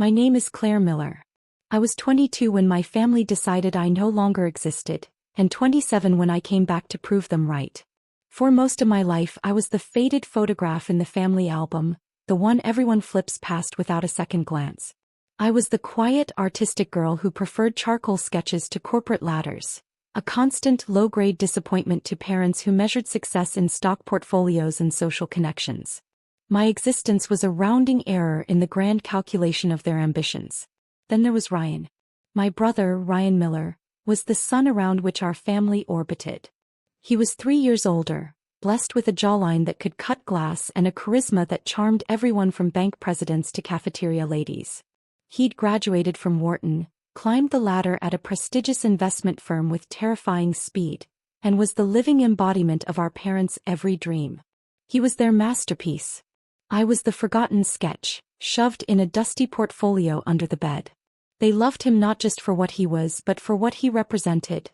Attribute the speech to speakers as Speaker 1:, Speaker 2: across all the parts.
Speaker 1: My name is Claire Miller. I was 22 when my family decided I no longer existed, and 27 when I came back to prove them right. For most of my life I was the faded photograph in the family album, the one everyone flips past without a second glance. I was the quiet, artistic girl who preferred charcoal sketches to corporate ladders, a constant low-grade disappointment to parents who measured success in stock portfolios and social connections. My existence was a rounding error in the grand calculation of their ambitions. Then there was Ryan. My brother, Ryan Miller, was the sun around which our family orbited. He was 3 years older, blessed with a jawline that could cut glass and a charisma that charmed everyone from bank presidents to cafeteria ladies. He'd graduated from Wharton, climbed the ladder at a prestigious investment firm with terrifying speed, and was the living embodiment of our parents' every dream. He was their masterpiece. I was the forgotten sketch, shoved in a dusty portfolio under the bed. They loved him not just for what he was but for what he represented,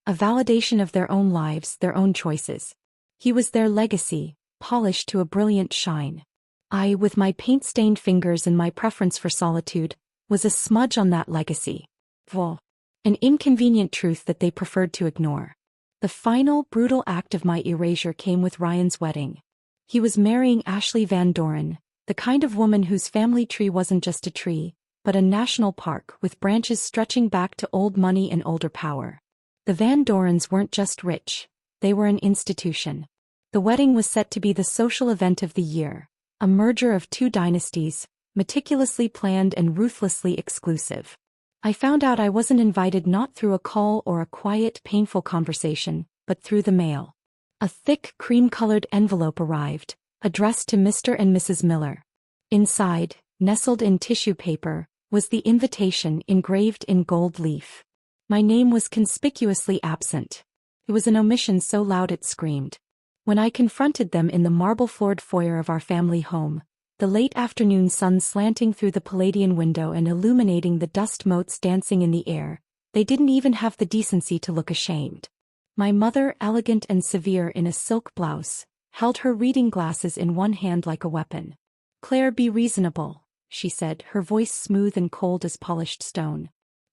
Speaker 1: a validation of their own lives, their own choices. He was their legacy, polished to a brilliant shine. I, with my paint-stained fingers and my preference for solitude, was a smudge on that legacy. An inconvenient truth that they preferred to ignore. The final, brutal act of my erasure came with Ryan's wedding. He was marrying Ashley Van Doren, the kind of woman whose family tree wasn't just a tree, but a national park with branches stretching back to old money and older power. The Van Dorens weren't just rich, they were an institution. The wedding was set to be the social event of the year, a merger of two dynasties, meticulously planned and ruthlessly exclusive. I found out I wasn't invited not through a call or a quiet, painful conversation, but through the mail. A thick, cream-colored envelope arrived, addressed to Mr. and Mrs. Miller. Inside, nestled in tissue paper, was the invitation engraved in gold leaf. My name was conspicuously absent. It was an omission so loud it screamed. When I confronted them in the marble-floored foyer of our family home, the late afternoon sun slanting through the Palladian window and illuminating the dust motes dancing in the air, they didn't even have the decency to look ashamed. My mother, elegant and severe in a silk blouse, held her reading glasses in one hand like a weapon. "Claire, be reasonable," she said, her voice smooth and cold as polished stone.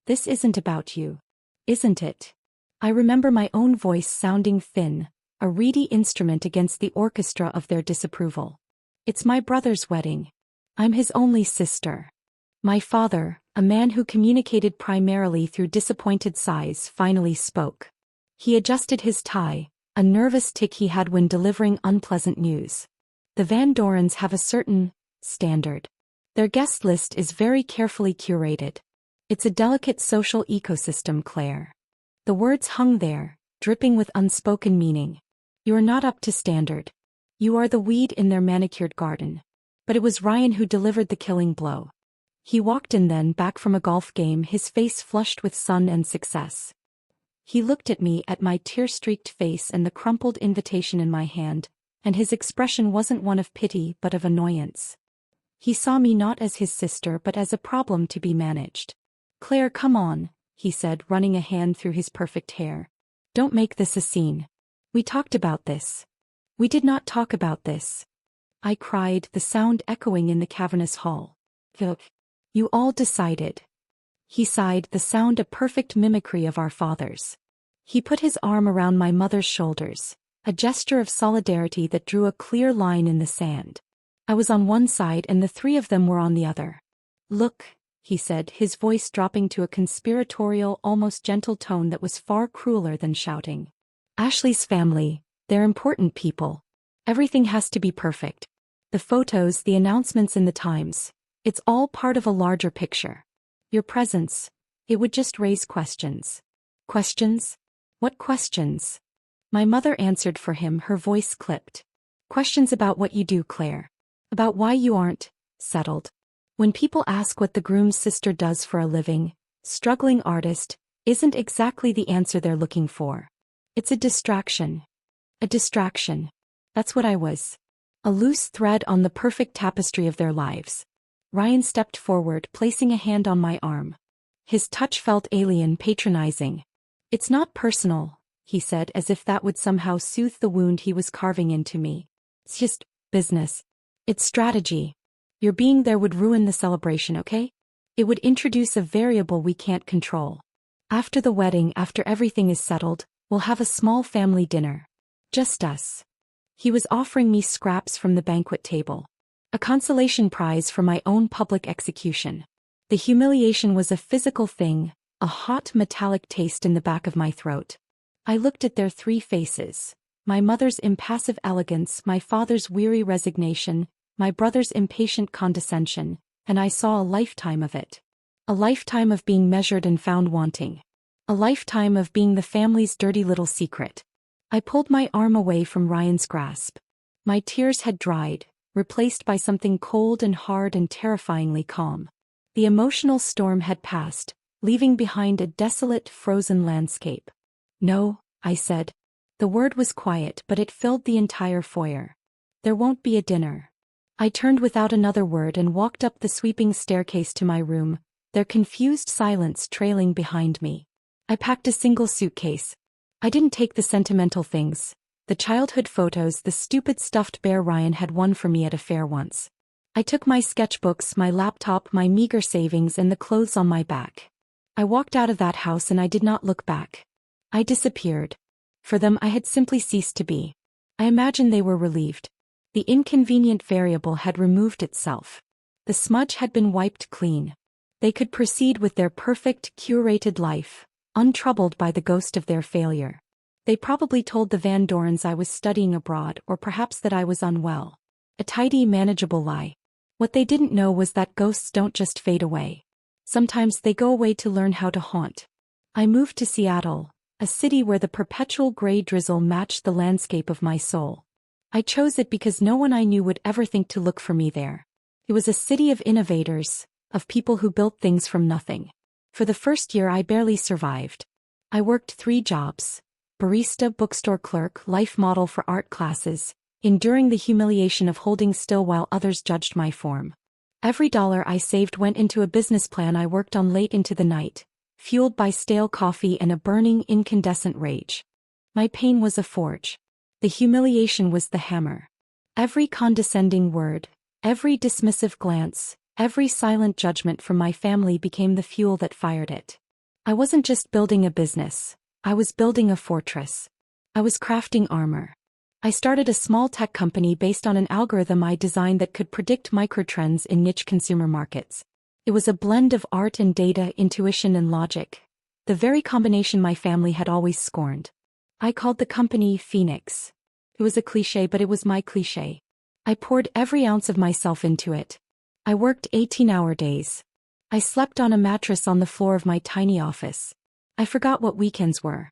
Speaker 1: "This isn't about you. Isn't it?" I remember my own voice sounding thin, a reedy instrument against the orchestra of their disapproval. "It's my brother's wedding. I'm his only sister." My father, a man who communicated primarily through disappointed sighs, finally spoke. He adjusted his tie, a nervous tic he had when delivering unpleasant news. "The Van Dorens have a certain standard. Their guest list is very carefully curated. It's a delicate social ecosystem, Claire." The words hung there, dripping with unspoken meaning. "You're not up to standard. You are the weed in their manicured garden." But it was Ryan who delivered the killing blow. He walked in then, back from a golf game, his face flushed with sun and success. He looked at me, at my tear-streaked face and the crumpled invitation in my hand, and his expression wasn't one of pity but of annoyance. He saw me not as his sister but as a problem to be managed. "Claire, come on," he said, running a hand through his perfect hair. "Don't make this a scene. We talked about this." "We did not talk about this," I cried, the sound echoing in the cavernous hall. "You all decided." He sighed, the sound a perfect mimicry of our father's. He put his arm around my mother's shoulders, a gesture of solidarity that drew a clear line in the sand. I was on one side and the three of them were on the other. "Look," he said, his voice dropping to a conspiratorial, almost gentle tone that was far crueler than shouting. "Ashley's family, they're important people. Everything has to be perfect. The photos, the announcements in the Times, it's all part of a larger picture. Your presence, it would just raise questions." "Questions? What questions?" My mother answered for him, her voice clipped. "Questions about what you do, Claire. About why you aren't settled. When people ask what the groom's sister does for a living, struggling artist isn't exactly the answer they're looking for. It's a distraction. A distraction. That's what I was. A loose thread on the perfect tapestry of their lives." Ryan stepped forward, placing a hand on my arm. His touch felt alien, patronizing. "It's not personal," he said, as if that would somehow soothe the wound he was carving into me. "It's just business. It's strategy. Your being there would ruin the celebration, okay? It would introduce a variable we can't control. After the wedding, after everything is settled, we'll have a small family dinner. Just us. He was offering me scraps from the banquet table. A consolation prize for my own public execution. The humiliation was a physical thing, a hot metallic taste in the back of my throat. I looked at their three faces. My mother's impassive elegance, my father's weary resignation, my brother's impatient condescension, and I saw a lifetime of it. A lifetime of being measured and found wanting. A lifetime of being the family's dirty little secret. I pulled my arm away from Ryan's grasp. My tears had dried, replaced by something cold and hard and terrifyingly calm. The emotional storm had passed, leaving behind a desolate, frozen landscape. No, I said. The word was quiet, but it filled the entire foyer. There won't be a dinner. I turned without another word and walked up the sweeping staircase to my room, their confused silence trailing behind me. I packed a single suitcase. I didn't take the sentimental things, the childhood photos, the stupid stuffed bear Ryan had won for me at a fair once. I took my sketchbooks, my laptop, my meager savings, and the clothes on my back. I walked out of that house and I did not look back. I disappeared. For them, I had simply ceased to be. I imagine they were relieved. The inconvenient variable had removed itself. The smudge had been wiped clean. They could proceed with their perfect, curated life, untroubled by the ghost of their failure. They probably told the Van Dorens I was studying abroad, or perhaps that I was unwell. A tidy, manageable lie. What they didn't know was that ghosts don't just fade away. Sometimes they go away to learn how to haunt. I moved to Seattle, a city where the perpetual gray drizzle matched the landscape of my soul. I chose it because no one I knew would ever think to look for me there. It was a city of innovators, of people who built things from nothing. For the first year I barely survived. I worked 3 jobs: barista, bookstore clerk, life model for art classes, enduring the humiliation of holding still while others judged my form. Every dollar I saved went into a business plan I worked on late into the night, fueled by stale coffee and a burning, incandescent rage. My pain was a forge. The humiliation was the hammer. Every condescending word, every dismissive glance, every silent judgment from my family became the fuel that fired it. I wasn't just building a business, I was building a fortress. I was crafting armor. I started a small tech company based on an algorithm I designed that could predict microtrends in niche consumer markets. It was a blend of art and data, intuition and logic, the very combination my family had always scorned. I called the company Phoenix. It was a cliché, but it was my cliché. I poured every ounce of myself into it. I worked 18-hour days. I slept on a mattress on the floor of my tiny office. I forgot what weekends were.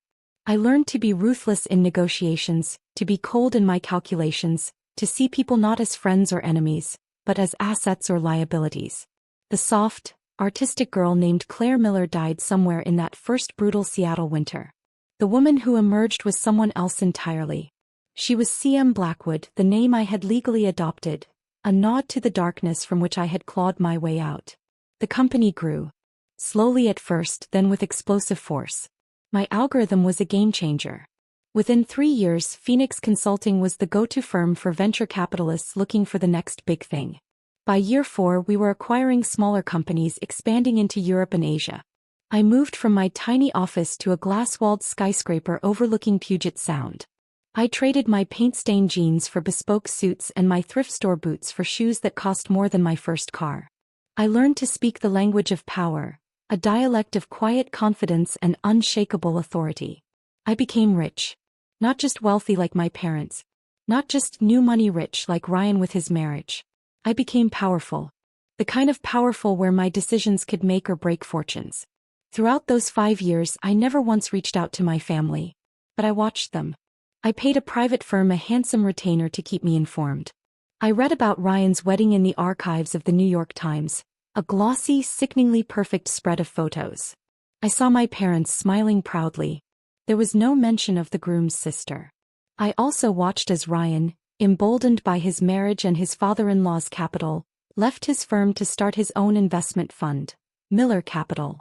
Speaker 1: I learned to be ruthless in negotiations, to be cold in my calculations, to see people not as friends or enemies, but as assets or liabilities. The soft, artistic girl named Claire Miller died somewhere in that first brutal Seattle winter. The woman who emerged was someone else entirely. She was C.M. Blackwood, the name I had legally adopted, a nod to the darkness from which I had clawed my way out. The company grew. Slowly at first, then with explosive force. My algorithm was a game changer. Within 3 years, Phoenix Consulting was the go-to firm for venture capitalists looking for the next big thing. By year 4, we were acquiring smaller companies, expanding into Europe and Asia. I moved from my tiny office to a glass-walled skyscraper overlooking Puget Sound. I traded my paint-stained jeans for bespoke suits and my thrift store boots for shoes that cost more than my first car. I learned to speak the language of power, a dialect of quiet confidence and unshakable authority. I became rich. Not just wealthy like my parents. Not just new money rich like Ryan with his marriage. I became powerful. The kind of powerful where my decisions could make or break fortunes. Throughout those 5 years, I never once reached out to my family. But I watched them. I paid a private firm a handsome retainer to keep me informed. I read about Ryan's wedding in the archives of the New York Times, a glossy, sickeningly perfect spread of photos. I saw my parents smiling proudly. There was no mention of the groom's sister. I also watched as Ryan, emboldened by his marriage and his father-in-law's capital, left his firm to start his own investment fund, Miller Capital.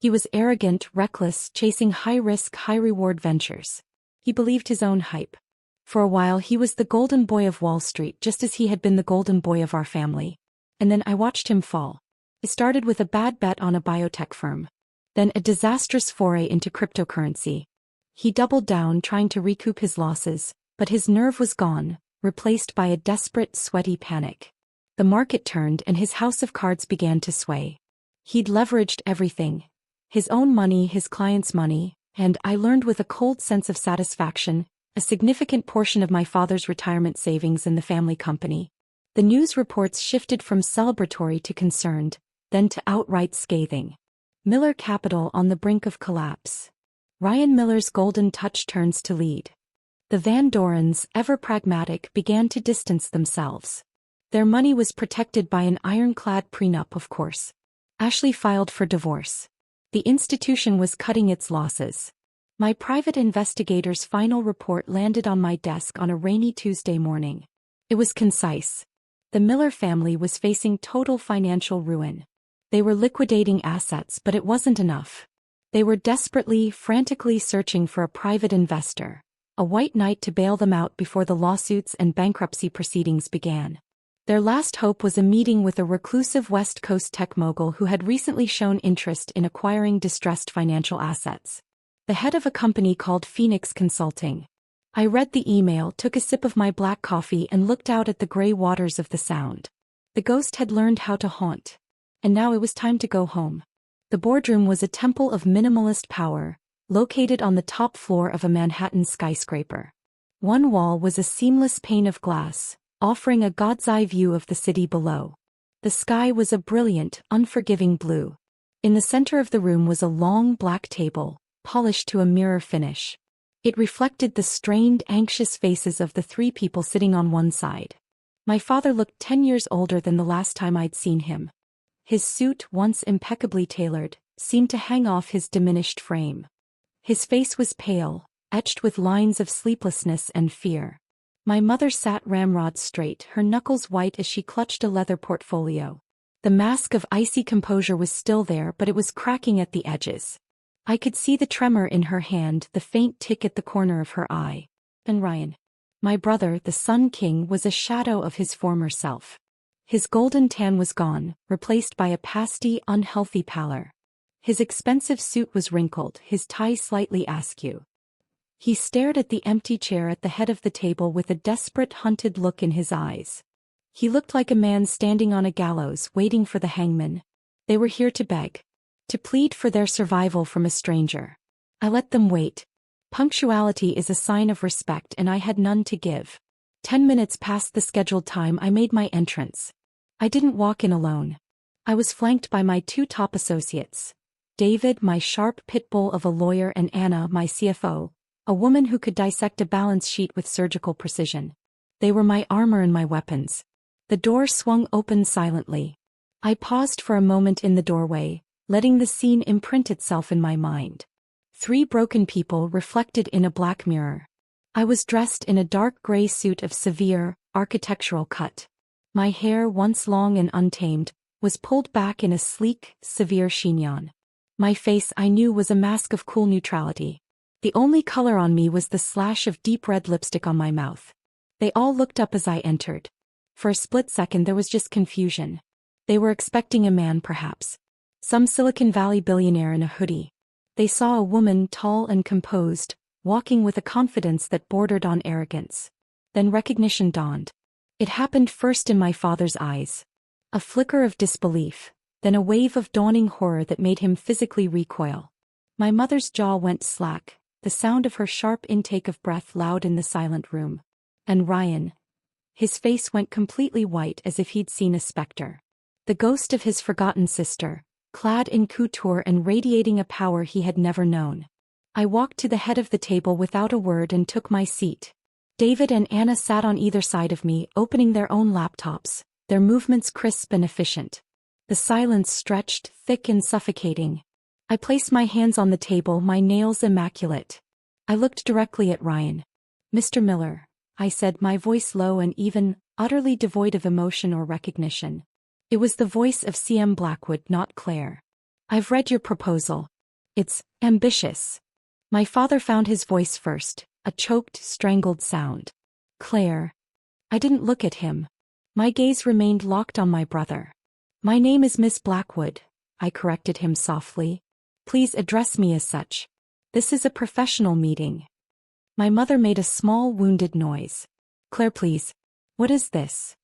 Speaker 1: He was arrogant, reckless, chasing high-risk, high-reward ventures. He believed his own hype. For a while he was the golden boy of Wall Street, just as he had been the golden boy of our family. And then I watched him fall. It started with a bad bet on a biotech firm. Then a disastrous foray into cryptocurrency. He doubled down trying to recoup his losses, but his nerve was gone, replaced by a desperate, sweaty panic. The market turned and his house of cards began to sway. He'd leveraged everything. His own money, his clients' money, and I learned with a cold sense of satisfaction, a significant portion of my father's retirement savings in the family company. The news reports shifted from celebratory to concerned, then to outright scathing. Miller Capital on the brink of collapse. Ryan Miller's golden touch turns to lead. The Van Dorens, ever pragmatic, began to distance themselves. Their money was protected by an ironclad prenup, of course. Ashley filed for divorce. The institution was cutting its losses. My private investigator's final report landed on my desk on a rainy Tuesday morning. It was concise. The Miller family was facing total financial ruin. They were liquidating assets, but it wasn't enough. They were desperately, frantically searching for a private investor, a white knight to bail them out before the lawsuits and bankruptcy proceedings began. Their last hope was a meeting with a reclusive West Coast tech mogul who had recently shown interest in acquiring distressed financial assets. The head of a company called Phoenix Consulting. I read the email, took a sip of my black coffee and looked out at the gray waters of the Sound. The ghost had learned how to haunt. And now it was time to go home. The boardroom was a temple of minimalist power, located on the top floor of a Manhattan skyscraper. One wall was a seamless pane of glass, offering a god's-eye view of the city below. The sky was a brilliant, unforgiving blue. In the center of the room was a long black table, polished to a mirror finish. It reflected the strained, anxious faces of the three people sitting on one side. My father looked 10 years older than the last time I'd seen him. His suit, once impeccably tailored, seemed to hang off his diminished frame. His face was pale, etched with lines of sleeplessness and fear. My mother sat ramrod straight, her knuckles white as she clutched a leather portfolio. The mask of icy composure was still there, but it was cracking at the edges. I could see the tremor in her hand, the faint tick at the corner of her eye. And Ryan, my brother, the Sun King, was a shadow of his former self. His golden tan was gone, replaced by a pasty, unhealthy pallor. His expensive suit was wrinkled, his tie slightly askew. He stared at the empty chair at the head of the table with a desperate, hunted look in his eyes. He looked like a man standing on a gallows, waiting for the hangman. They were here to beg, to plead for their survival from a stranger. I let them wait. Punctuality is a sign of respect, and I had none to give. 10 minutes past the scheduled time, I made my entrance. I didn't walk in alone. I was flanked by my two top associates. David, my sharp pit bull of a lawyer, and Anna, my CFO, a woman who could dissect a balance sheet with surgical precision. They were my armor and my weapons. The door swung open silently. I paused for a moment in the doorway, letting the scene imprint itself in my mind. 3 broken people reflected in a black mirror. I was dressed in a dark gray suit of severe, architectural cut. My hair, once long and untamed, was pulled back in a sleek, severe chignon. My face, I knew, was a mask of cool neutrality. The only color on me was the slash of deep red lipstick on my mouth. They all looked up as I entered. For a split second there was just confusion. They were expecting a man, perhaps. Some Silicon Valley billionaire in a hoodie. They saw a woman, tall and composed, walking with a confidence that bordered on arrogance. Then recognition dawned. It happened first in my father's eyes. A flicker of disbelief, then a wave of dawning horror that made him physically recoil. My mother's jaw went slack, the sound of her sharp intake of breath loud in the silent room. And Ryan. His face went completely white as if he'd seen a specter. The ghost of his forgotten sister, clad in couture and radiating a power he had never known. I walked to the head of the table without a word and took my seat. David and Anna sat on either side of me, opening their own laptops, their movements crisp and efficient. The silence stretched, thick and suffocating. I placed my hands on the table, my nails immaculate. I looked directly at Ryan. "Mr. Miller," I said, my voice low and even, utterly devoid of emotion or recognition. It was the voice of CM Blackwood, not Claire. "I've read your proposal. It's ambitious." My father found his voice first, a choked, strangled sound. "Claire." I didn't look at him. My gaze remained locked on my brother. My name is Miss Blackwood, I corrected him softly. Please address me as such. This is a professional meeting. My mother made a small wounded noise. Claire, please. What is this?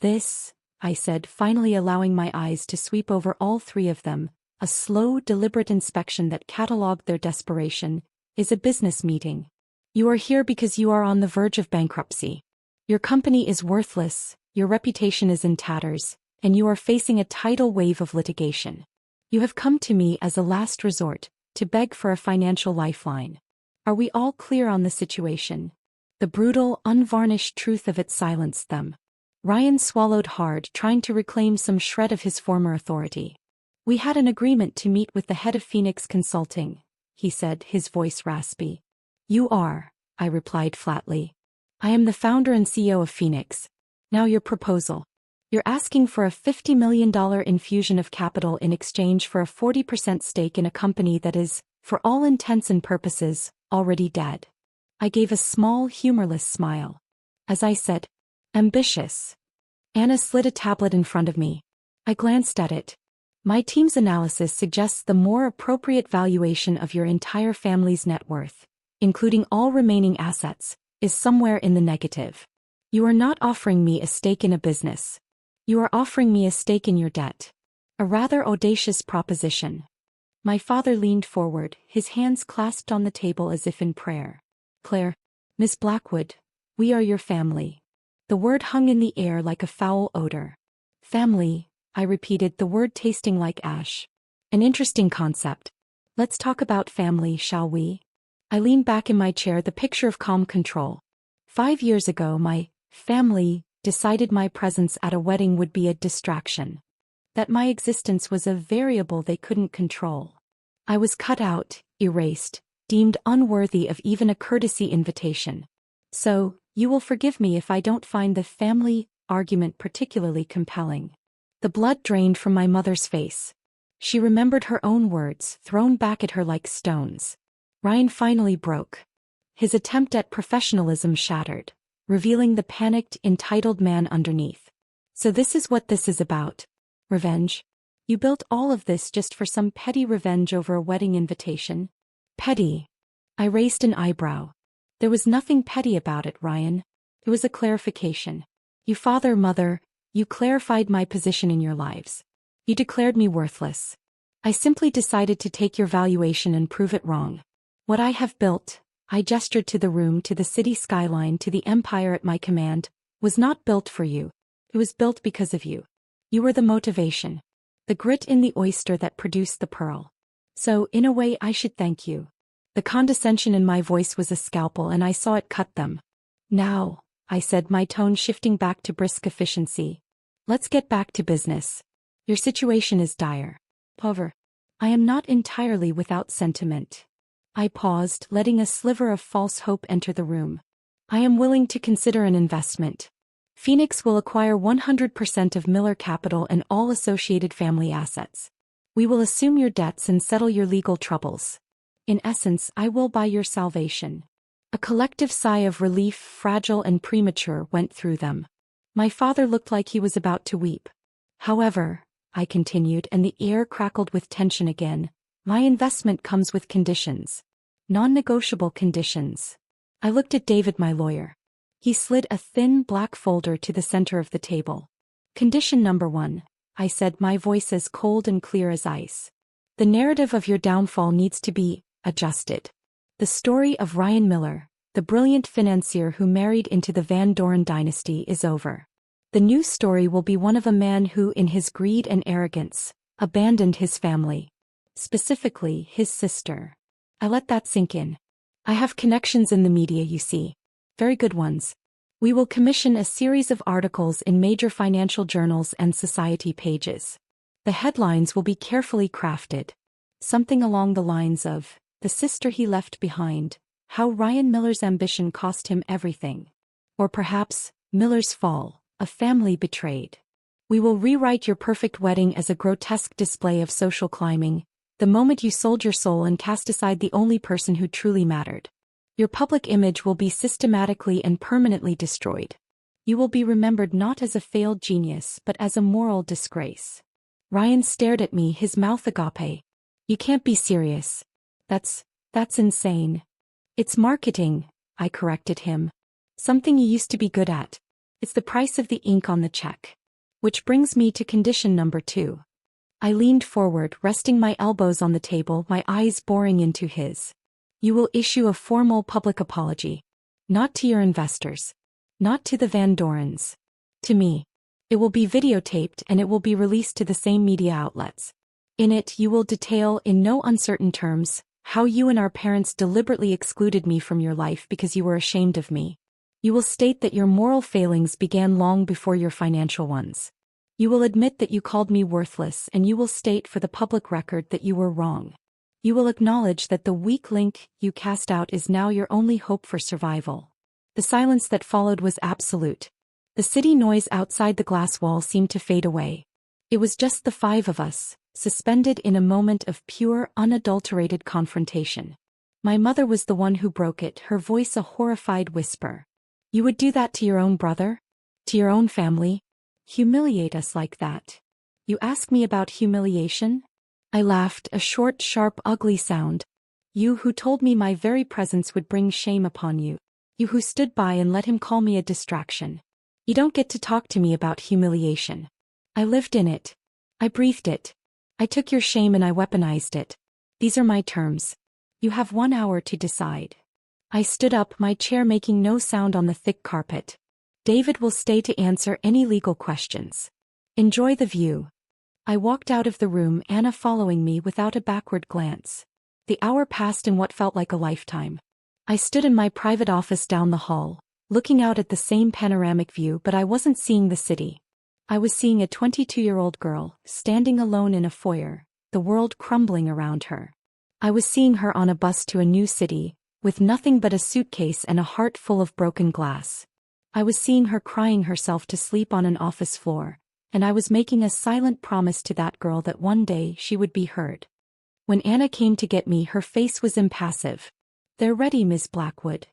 Speaker 1: This, I said, finally allowing my eyes to sweep over all three of them, a slow, deliberate inspection that catalogued their desperation, is a business meeting. You are here because you are on the verge of bankruptcy. Your company is worthless, your reputation is in tatters, and you are facing a tidal wave of litigation. You have come to me as a last resort, to beg for a financial lifeline. Are we all clear on the situation? The brutal, unvarnished truth of it silenced them. Ryan swallowed hard, trying to reclaim some shred of his former authority. We had an agreement to meet with the head of Phoenix Consulting, he said, his voice raspy. You are, I replied flatly. I am the founder and CEO of Phoenix. Now your proposal. You're asking for a $50 million infusion of capital in exchange for a 40% stake in a company that is, for all intents and purposes, already dead. I gave a small, humorless smile. As I said, ambitious. Anna slid a tablet in front of me. I glanced at it. My team's analysis suggests the more appropriate valuation of your entire family's net worth, including all remaining assets, is somewhere in the negative. You are not offering me a stake in a business. You are offering me a stake in your debt. A rather audacious proposition. My father leaned forward, his hands clasped on the table as if in prayer. Claire, Miss Blackwood, we are your family. The word hung in the air like a foul odor. Family, I repeated, the word tasting like ash. An interesting concept. Let's talk about family, shall we? I leaned back in my chair, the picture of calm control. 5 years ago, my family decided my presence at a wedding would be a distraction. That my existence was a variable they couldn't control. I was cut out, erased, deemed unworthy of even a courtesy invitation. So, you will forgive me if I don't find the family argument particularly compelling. The blood drained from my mother's face. She remembered her own words, thrown back at her like stones. Ryan finally broke. His attempt at professionalism shattered, revealing the panicked, entitled man underneath. So this is what this is about. Revenge? You built all of this just for some petty revenge over a wedding invitation? Petty. I raised an eyebrow. There was nothing petty about it, Ryan. It was a clarification. You mother, you clarified my position in your lives. You declared me worthless. I simply decided to take your valuation and prove it wrong. What I have built, I gestured to the room, to the city skyline, to the empire at my command, was not built for you. It was built because of you. You were the motivation. The grit in the oyster that produced the pearl. So, in a way, I should thank you. The condescension in my voice was a scalpel, and I saw it cut them. Now, I said, my tone shifting back to brisk efficiency. Let's get back to business. Your situation is dire. However, I am not entirely without sentiment. I paused, letting a sliver of false hope enter the room. I am willing to consider an investment. Phoenix will acquire 100% of Miller Capital and all associated family assets. We will assume your debts and settle your legal troubles. In essence, I will buy your salvation. A collective sigh of relief, fragile and premature, went through them. My father looked like he was about to weep. However, I continued, and the air crackled with tension again, my investment comes with conditions. Non-negotiable conditions. I looked at David, my lawyer. He slid a thin black folder to the center of the table. Condition number 1, I said, my voice as cold and clear as ice. The narrative of your downfall needs to be adjusted. The story of Ryan Miller, the brilliant financier who married into the Van Doren dynasty, is over. The new story will be one of a man who, in his greed and arrogance, abandoned his family. Specifically, his sister. I let that sink in. I have connections in the media, you see. Very good ones. We will commission a series of articles in major financial journals and society pages. The headlines will be carefully crafted. Something along the lines of, "The sister he left behind, how Ryan Miller's ambition cost him everything." Or perhaps, "Miller's fall, a family betrayed." We will rewrite your perfect wedding as a grotesque display of social climbing, the moment you sold your soul and cast aside the only person who truly mattered. Your public image will be systematically and permanently destroyed. You will be remembered not as a failed genius but as a moral disgrace. Ryan stared at me, his mouth agape. You can't be serious. That's insane. It's marketing, I corrected him. Something you used to be good at. It's the price of the ink on the check. Which brings me to condition number 2. I leaned forward, resting my elbows on the table, my eyes boring into his. You will issue a formal public apology. Not to your investors. Not to the Van Dorens. To me. It will be videotaped and it will be released to the same media outlets. In it you will detail in no uncertain terms how you and our parents deliberately excluded me from your life because you were ashamed of me. You will state that your moral failings began long before your financial ones. You will admit that you called me worthless, and you will state for the public record that you were wrong. You will acknowledge that the weak link you cast out is now your only hope for survival. The silence that followed was absolute. The city noise outside the glass wall seemed to fade away. It was just the 5 of us, suspended in a moment of pure, unadulterated confrontation. My mother was the one who broke it, her voice a horrified whisper. You would do that to your own brother? To your own family? Humiliate us like that? You ask me about humiliation? I laughed, a short, sharp, ugly sound. You who told me my very presence would bring shame upon you. You who stood by and let him call me a distraction. You don't get to talk to me about humiliation. I lived in it. I breathed it. I took your shame and I weaponized it. These are my terms. You have 1 hour to decide. I stood up, my chair making no sound on the thick carpet. David will stay to answer any legal questions. Enjoy the view. I walked out of the room, Anna following me without a backward glance. The hour passed in what felt like a lifetime. I stood in my private office down the hall, looking out at the same panoramic view, but I wasn't seeing the city. I was seeing a 22-year-old girl, standing alone in a foyer, the world crumbling around her. I was seeing her on a bus to a new city, with nothing but a suitcase and a heart full of broken glass. I was seeing her crying herself to sleep on an office floor, and I was making a silent promise to that girl that one day she would be heard. When Anna came to get me, her face was impassive. They're ready, Miss Blackwood.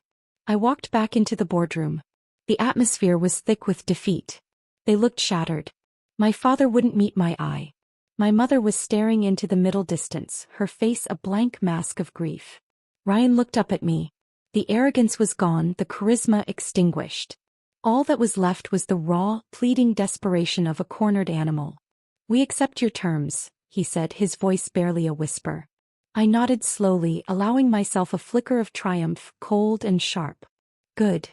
Speaker 1: I walked back into the boardroom. The atmosphere was thick with defeat. They looked shattered. My father wouldn't meet my eye. My mother was staring into the middle distance, her face a blank mask of grief. Ryan looked up at me. The arrogance was gone, the charisma extinguished. All that was left was the raw, pleading desperation of a cornered animal. We accept your terms, he said, his voice barely a whisper. I nodded slowly, allowing myself a flicker of triumph, cold and sharp. Good.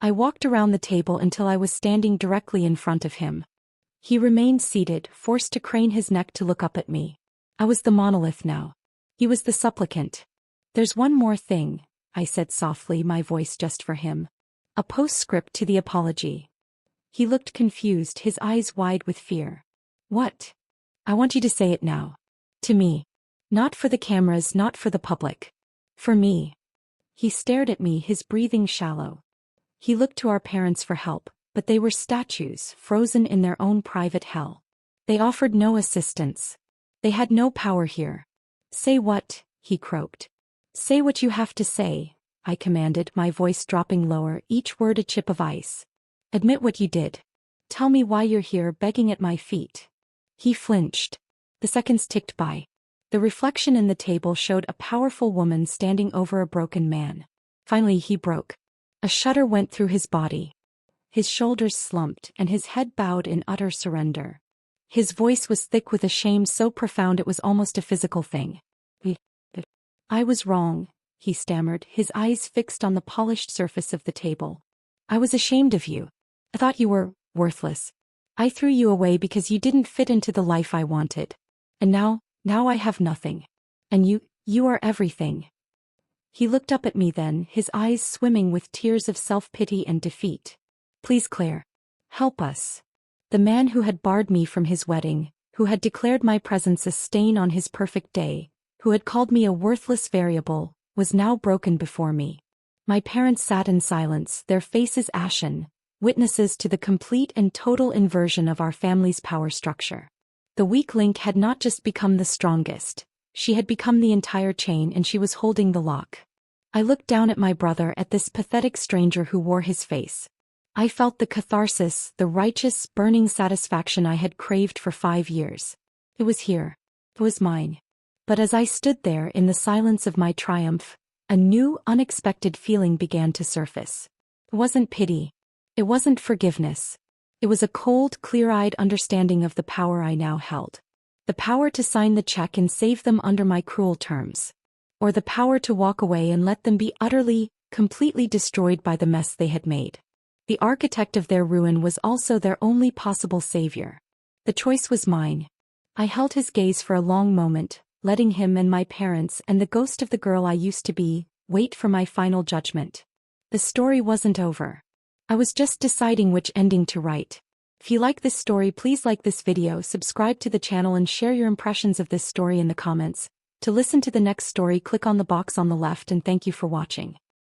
Speaker 1: I walked around the table until I was standing directly in front of him. He remained seated, forced to crane his neck to look up at me. I was the monolith now. He was the supplicant. There's one more thing, I said softly, my voice just for him. A postscript to the apology. He looked confused, his eyes wide with fear. What? I want you to say it now. To me. Not for the cameras, not for the public. For me. He stared at me, his breathing shallow. He looked to our parents for help, but they were statues, frozen in their own private hell. They offered no assistance. They had no power here. Say what? He croaked. Say what you have to say, I commanded, my voice dropping lower, each word a chip of ice. Admit what you did. Tell me why you're here begging at my feet. He flinched. The seconds ticked by. The reflection in the table showed a powerful woman standing over a broken man. Finally he broke. A shudder went through his body. His shoulders slumped and his head bowed in utter surrender. His voice was thick with a shame so profound it was almost a physical thing. I was wrong, he stammered, his eyes fixed on the polished surface of the table. I was ashamed of you. I thought you were worthless. I threw you away because you didn't fit into the life I wanted. And now I have nothing. And you are everything. He looked up at me then, his eyes swimming with tears of self-pity and defeat. Please, Claire. Help us. The man who had barred me from his wedding, who had declared my presence a stain on his perfect day, who had called me a worthless variable, was now broken before me. My parents sat in silence, their faces ashen, witnesses to the complete and total inversion of our family's power structure. The weak link had not just become the strongest. She had become the entire chain, and she was holding the lock. I looked down at my brother, at this pathetic stranger who wore his face. I felt the catharsis, the righteous, burning satisfaction I had craved for 5 years. It was here. It was mine. But as I stood there in the silence of my triumph, a new, unexpected feeling began to surface. It wasn't pity. It wasn't forgiveness. It was a cold, clear-eyed understanding of the power I now held. The power to sign the check and save them under my cruel terms. Or the power to walk away and let them be utterly, completely destroyed by the mess they had made. The architect of their ruin was also their only possible savior. The choice was mine. I held his gaze for a long moment, letting him and my parents and the ghost of the girl I used to be wait for my final judgment. The story wasn't over. I was just deciding which ending to write. If you like this story, please like this video, subscribe to the channel and share your impressions of this story in the comments. To listen to the next story, click on the box on the left, and thank you for watching.